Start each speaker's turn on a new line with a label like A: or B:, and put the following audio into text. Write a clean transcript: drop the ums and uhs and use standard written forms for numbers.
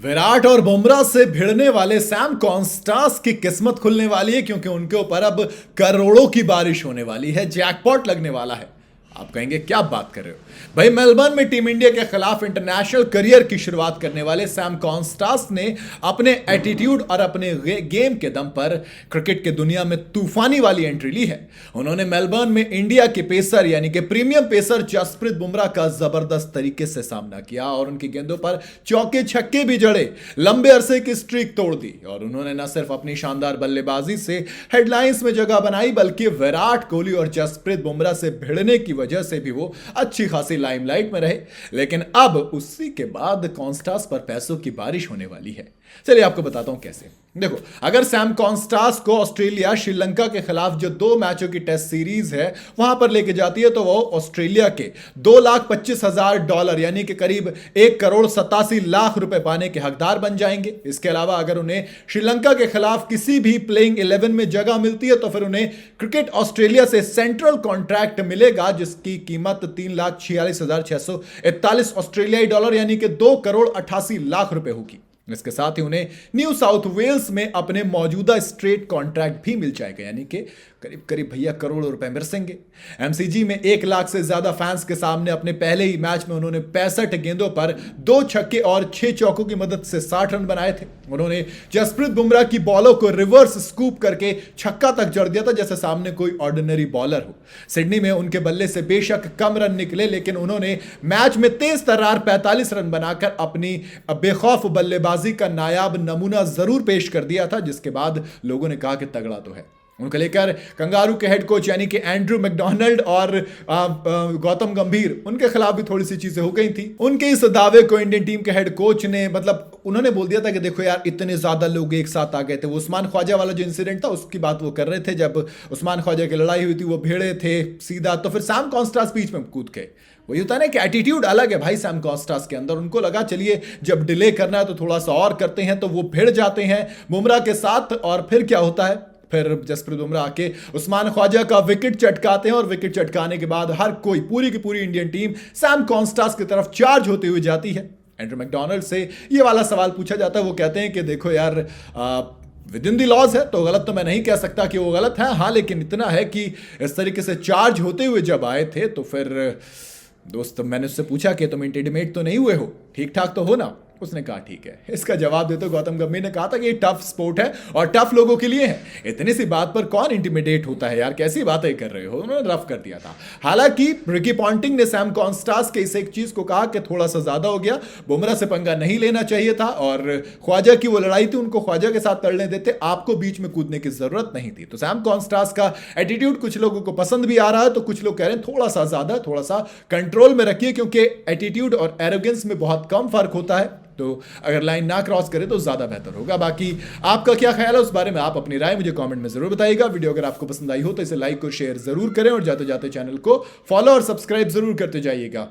A: विराट और बुमराह से भिड़ने वाले सैम कॉन्स्टास की किस्मत खुलने वाली है, क्योंकि उनके ऊपर अब करोड़ों की बारिश होने वाली है, जैकपॉट लगने वाला है। आप कहेंगे क्या बात कर रहे हो भाई। मेलबर्न में टीम इंडिया के खिलाफ इंटरनेशनल करियर की शुरुआत करने वाले सैम कॉन्स्टास ने अपने एटीट्यूड और अपने गेम के दम पर क्रिकेट के दुनिया में तूफानी वाली एंट्री ली है। उन्होंने मेलबर्न में इंडिया के पेसर यानी कि प्रीमियम पेसर जसप्रीत बुमराह का जबरदस्त तरीके से सामना किया और उनकी गेंदों पर चौके छक्के भी जड़े, लंबे अरसे की स्ट्रीक तोड़ दी और उन्होंने न सिर्फ अपनी शानदार बल्लेबाजी से हेडलाइंस में जगह बनाई, बल्कि विराट कोहली और जसप्रीत बुमराह से भिड़ने की वजह से भी वो अच्छी खासी लाइमलाइट में रहे। लेकिन अब उसी के बाद कॉन्स्टास पर पैसों की बारिश होने वाली है। चलिए आपको बताता हूं कैसे। देखो, अगर सैम कॉन्स्टास को ऑस्ट्रेलिया श्रीलंका के खिलाफ जो 2 मैचों की टेस्ट सीरीज है वहां पर लेके जाती है, तो वो ऑस्ट्रेलिया के $2,25,000 यानी कि करीब 1,87,00,000 रुपए पाने के हकदार बन जाएंगे। इसके अलावा अगर उन्हें श्रीलंका के खिलाफ किसी भी प्लेइंग 11 में जगह मिलती है तो फिर उन्हें क्रिकेट ऑस्ट्रेलिया से सेंट्रल कॉन्ट्रैक्ट मिलेगा, जिसकी कीमत $3,46,641 ऑस्ट्रेलियाई डॉलर यानी कि 2,88,00,000 रुपए होगी। इसके साथ ही उन्हें न्यू साउथ वेल्स में अपने मौजूदा स्ट्रेट कॉन्ट्रैक्ट भी मिल जाएगा, यानी कि करीब करीब भैया करोड़ों रुपए बरसेंगे। एमसीजी में 1 लाख से ज्यादा फैंस के सामने अपने पहले ही मैच में उन्होंने 65 गेंदों पर 2 छक्के और 6 चौकों की मदद से 60 रन बनाए थे। उन्होंने जसप्रीत बुमराह की बॉलों को रिवर्स स्कूप करके छक्का तक जड़ दिया था, जैसे सामने कोई ऑर्डिनरी बॉलर हो। सिडनी में उनके बल्ले से बेशक कम रन निकले, लेकिन उन्होंने मैच में तेज तर्रार 45 रन बनाकर अपनी बेखौफ बल्लेबाजी का नायाब नमूना जरूर पेश कर दिया था, जिसके बाद लोगों ने कहा कि तगड़ा तो है। उनको लेकर कंगारू के हेड कोच यानी कि एंड्रू मैकडोनाल्ड और गौतम गंभीर, उनके खिलाफ भी थोड़ी सी चीजें हो गई थी। उनके इस दावे को इंडियन टीम के हेड कोच ने उन्होंने बोल दिया था कि देखो यार, इतने ज्यादा लोग एक साथ आ गए थे। वो उस्मान ख्वाजा वाला जो इंसिडेंट था उसकी बात वो कर रहे थे, जब उस्मान ख्वाजा की लड़ाई हुई थी, वो भिड़े थे सीधा, तो फिर सैम कॉन्स्टास बीच में कूद गए। वही होता है ना कि एटीट्यूड अलग है भाई सैम कॉन्स्टास के अंदर। उनको लगा चलिए जब डिले करना है तो थोड़ा सा और करते हैं, तो वो भिड़ जाते हैं बुमराह के साथ। और फिर क्या होता है, फिर जसप्रीत बुमराह आके उस्मान ख्वाजा का विकेट चटकाते हैं और विकेट चटकाने के बाद हर कोई, पूरी की पूरी इंडियन टीम सैम कॉन्स्टास की तरफ चार्ज होती हुई जाती है। एंड्रू मैकडोनाल्ड से ये वाला सवाल पूछा जाता है, वो कहते हैं कि देखो यार, विद इन द लॉज है, तो गलत तो मैं नहीं कह सकता कि वो गलत है, हाँ, लेकिन इतना है कि इस तरीके से चार्ज होते हुए जब आए थे तो फिर दोस्त, मैंने उससे पूछा कि तुम इंटीमेट तो नहीं हुए हो, ठीक ठाक तो हो ना? उसने कहा ठीक है। इसका जवाब देते गौतम गंभीर ने कहा था कि ये टफ स्पोर्ट है और टफ लोगों के लिए है, इतनी सी बात पर कौन इंटिमिडेट होता है यार, कैसी बातें कर रहे हो। उन्होंने रफ कर दिया था। हालांकि रिकी पॉन्टिंग ने सैम कॉन्स्टास के इस एक चीज को कहा कि थोड़ा सा ज्यादा हो गया, बुमराह से पंगा नहीं लेना चाहिए था और ख्वाजा की वो लड़ाई थी, उनको ख्वाजा के साथ लड़ने देते, आपको बीच में कूदने की जरूरत नहीं थी। तो सैम कॉन्स्टास का एटीट्यूड कुछ लोगों को पसंद भी आ रहा है, तो कुछ लोग कह रहे हैं थोड़ा सा ज्यादा, थोड़ा सा कंट्रोल में रखिए, क्योंकि एटीट्यूड और एरोगेंस में बहुत कम फर्क होता है। तो अगर लाइन ना क्रॉस करे तो ज्यादा बेहतर होगा। बाकी आपका क्या ख्याल है उस बारे में, आप अपनी राय मुझे कमेंट में जरूर बताइएगा। वीडियो अगर आपको पसंद आई हो तो इसे लाइक और शेयर जरूर करें और जाते जाते चैनल को फॉलो और सब्सक्राइब जरूर करते जाइएगा।